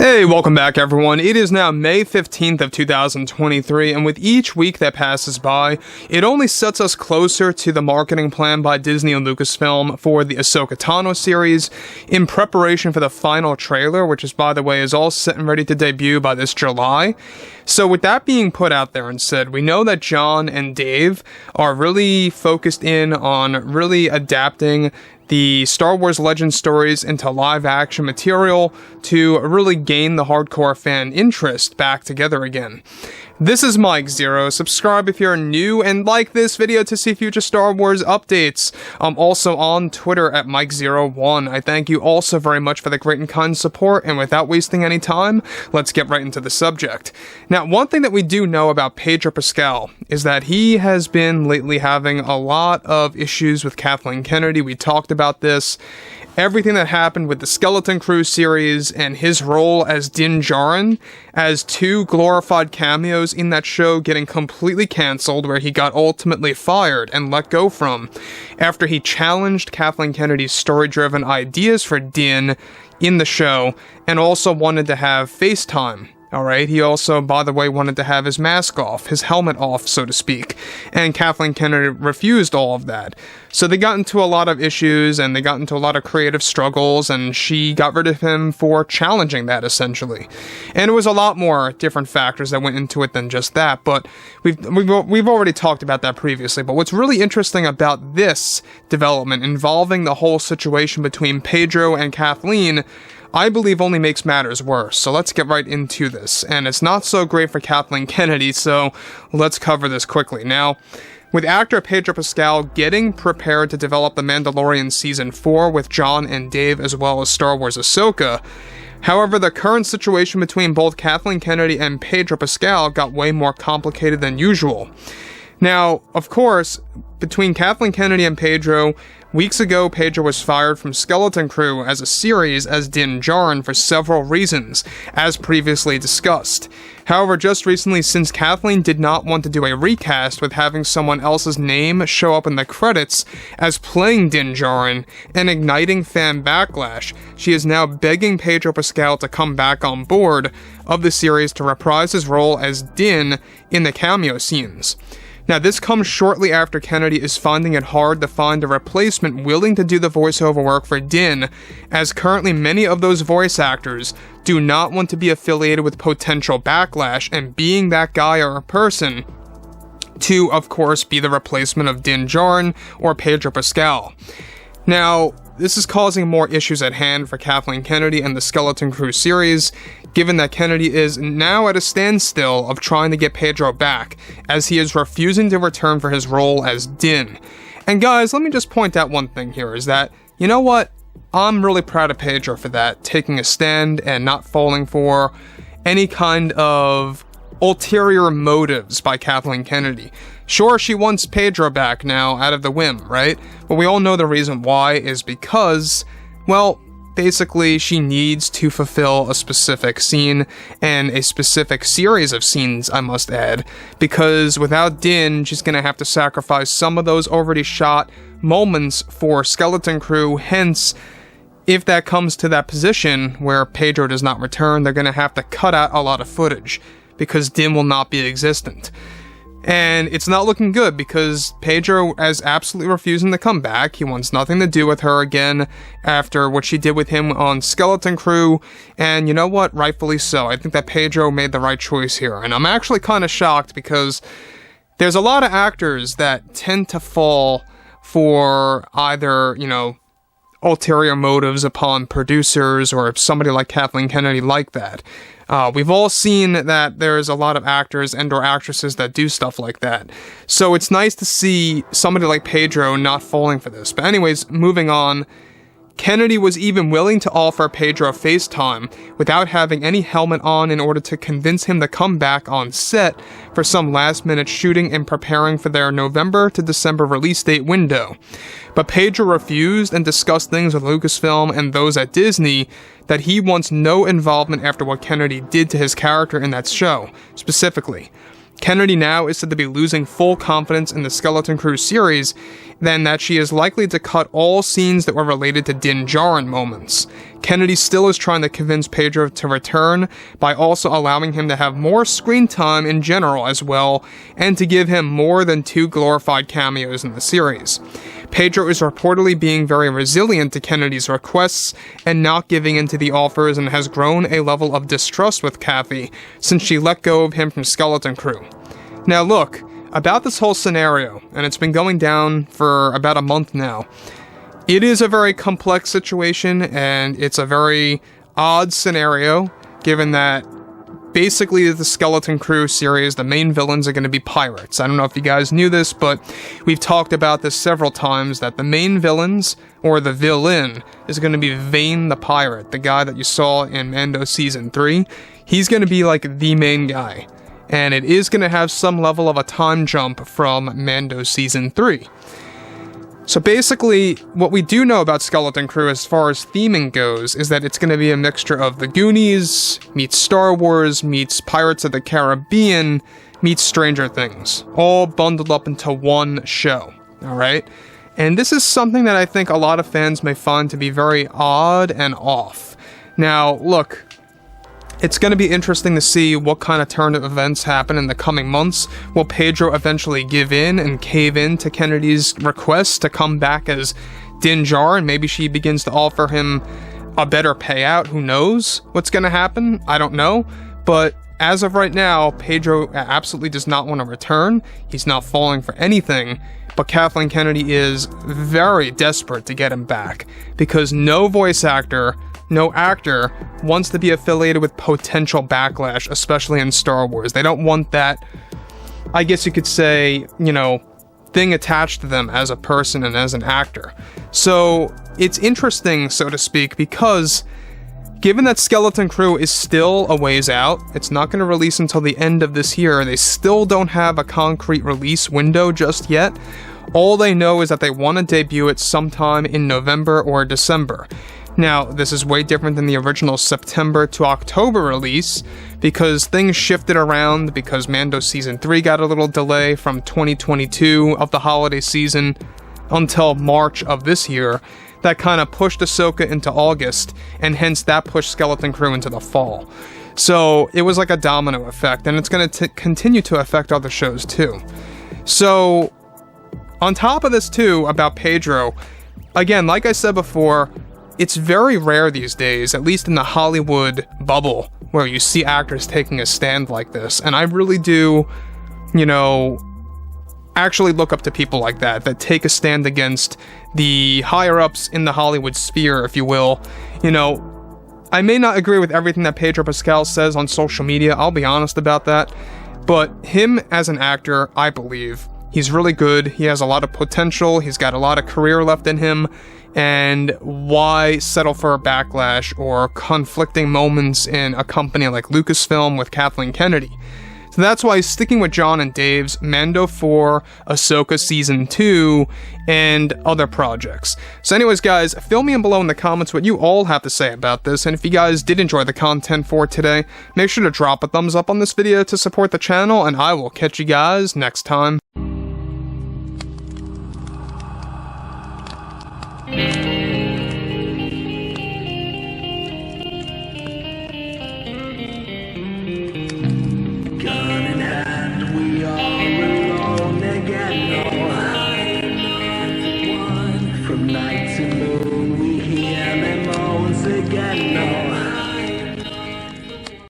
Hey, welcome back everyone. It is now May 15th of 2023, and with each week that passes by, it only sets us closer to the marketing plan by Disney and Lucasfilm for the Ahsoka Tano series, in preparation for the final trailer, which is, by the way, is all set and ready to debut by this July. So with that being put out there and said, we know that John and Dave are really focused in on really adapting the Star Wars Legends stories into live-action material to really gain the hardcore fan interest back together again. This is Mike Zero. Subscribe if you're new and like this video to see future Star Wars updates. I'm also on Twitter at Mike01. I thank you also very much for the great and kind support, and without wasting any time, let's get right into the subject. Now, one thing that we do know about Pedro Pascal is that he has been lately having a lot of issues with Kathleen Kennedy. We talked about this. Everything that happened with the Skeleton Crew series and his role as Djarin, as two glorified cameos in that show getting completely cancelled, where he got ultimately fired and let go from, after he challenged Kathleen Kennedy's story-driven ideas for Din in the show, and also wanted to have FaceTime. Alright, he also, by the way, wanted to have his mask off, his helmet off, so to speak, and Kathleen Kennedy refused all of that. So they got into a lot of issues, and they got into a lot of creative struggles, and she got rid of him for challenging that, essentially. And it was a lot more different factors that went into it than just that, but we've already talked about that previously. But what's really interesting about this development involving the whole situation between Pedro and Kathleen, I believe only makes matters worse, so let's get right into this. And it's not so great for Kathleen Kennedy, so let's cover this quickly. Now, with actor Pedro Pascal getting prepared to develop The Mandalorian Season 4 with John and Dave as well as Star Wars Ahsoka, however, the current situation between both Kathleen Kennedy and Pedro Pascal got way more complicated than usual. Now, of course, between Kathleen Kennedy and Pedro, weeks ago, Pedro was fired from Skeleton Crew as a series as Din Djarin for several reasons, as previously discussed. However, just recently, since Kathleen did not want to do a recast with having someone else's name show up in the credits as playing Din Djarin and igniting fan backlash, she is now begging Pedro Pascal to come back on board of the series to reprise his role as Din in the cameo scenes. Now, this comes shortly after Kennedy is finding it hard to find a replacement willing to do the voiceover work for Din, as currently many of those voice actors do not want to be affiliated with potential backlash and being that guy or person to, of course, be the replacement of Din Djarin or Pedro Pascal. Now, this is causing more issues at hand for Kathleen Kennedy and the Skeleton Crew series, given that Kennedy is now at a standstill of trying to get Pedro back, as he is refusing to return for his role as Din. And guys, let me just point out one thing here, is that, you know what? I'm really proud of Pedro for that, taking a stand and not falling for any kind of ulterior motives by Kathleen Kennedy. Sure, she wants Pedro back now out of the whim, right? But we all know the reason why is because, well, basically she needs to fulfill a specific scene, and a specific series of scenes, I must add, because without Din, she's gonna have to sacrifice some of those already shot moments for Skeleton Crew. Hence, if that comes to that position where Pedro does not return, they're gonna have to cut out a lot of footage, because Din will not be existent. And it's not looking good, because Pedro is absolutely refusing to come back. He wants nothing to do with her again after what she did with him on Skeleton Crew. And you know what? Rightfully so. I think that Pedro made the right choice here. And I'm actually kind of shocked, because there's a lot of actors that tend to fall for either, you know, ulterior motives upon producers, or somebody like Kathleen Kennedy like that. We've all seen that there's a lot of actors and or actresses that do stuff like that. So it's nice to see somebody like Pedro not falling for this. But anyways, moving on. Kennedy was even willing to offer Pedro FaceTime without having any helmet on in order to convince him to come back on set for some last-minute shooting and preparing for their November to December release date window. But Pedro refused and discussed things with Lucasfilm and those at Disney that he wants no involvement after what Kennedy did to his character in that show, specifically. Kennedy now is said to be losing full confidence in the Skeleton Crew series, then that she is likely to cut all scenes that were related to djarin moments. Kennedy still is trying to convince Pedro to return by also allowing him to have more screen time in general as well, and to give him more than 2 glorified cameos in the series. Pedro is reportedly being very resilient to Kennedy's requests and not giving in to the offers, and has grown a level of distrust with Kathy since she let go of him from Skeleton Crew. Now look, about this whole scenario, and it's been going down for about a month now, it is a very complex situation, and it's a very odd scenario, given that basically the Skeleton Crew series, the main villains are going to be pirates. I don't know if you guys knew this, but we've talked about this several times, that the main villains, or the villain, is going to be Vane the Pirate, the guy that you saw in Mando Season 3. He's going to be like the main guy, and it is going to have some level of a time jump from Mando Season 3. So basically, what we do know about Skeleton Crew as far as theming goes is that it's going to be a mixture of the Goonies, meets Star Wars, meets Pirates of the Caribbean, meets Stranger Things, all bundled up into one show, alright? And this is something that I think a lot of fans may find to be very odd and off. Now, look, it's going to be interesting to see what kind of turn of events happen in the coming months. Will Pedro eventually give in and cave in to Kennedy's request to come back as Din Djarin? Maybe she begins to offer him a better payout. Who knows what's going to happen? I don't know. But as of right now, Pedro absolutely does not want to return. He's not falling for anything. But Kathleen Kennedy is very desperate to get him back, because no voice actor, no actor wants to be affiliated with potential backlash, especially in Star Wars. They don't want that, I guess you could say, thing attached to them as a person and as an actor. So it's interesting, so to speak, because given that Skeleton Crew is still a ways out, it's not going to release until the end of this year, they still don't have a concrete release window just yet. All they know is that they want to debut it sometime in November or December. Now, this is way different than the original September to October release, because things shifted around because Mando Season 3 got a little delay from 2022 of the holiday season until March of this year. That kind of pushed Ahsoka into August, and hence that pushed Skeleton Crew into the fall. So it was like a domino effect, and it's going to continue to affect other shows too. So, on top of this too, about Pedro, again, like I said before, it's very rare these days, at least in the Hollywood bubble, where you see actors taking a stand like this. And I really do, actually look up to people like that take a stand against the higher-ups in the Hollywood sphere, if you will. I may not agree with everything that Pedro Pascal says on social media, I'll be honest about that. But him as an actor, I believe, he's really good, he has a lot of potential, he's got a lot of career left in him, and why settle for a backlash or conflicting moments in a company like Lucasfilm with Kathleen Kennedy? So that's why he's sticking with John and Dave's Mando 4, Ahsoka Season 2, and other projects. So anyways, guys, fill me in below in the comments what you all have to say about this, and if you guys did enjoy the content for today, make sure to drop a thumbs up on this video to support the channel, and I will catch you guys next time. From night to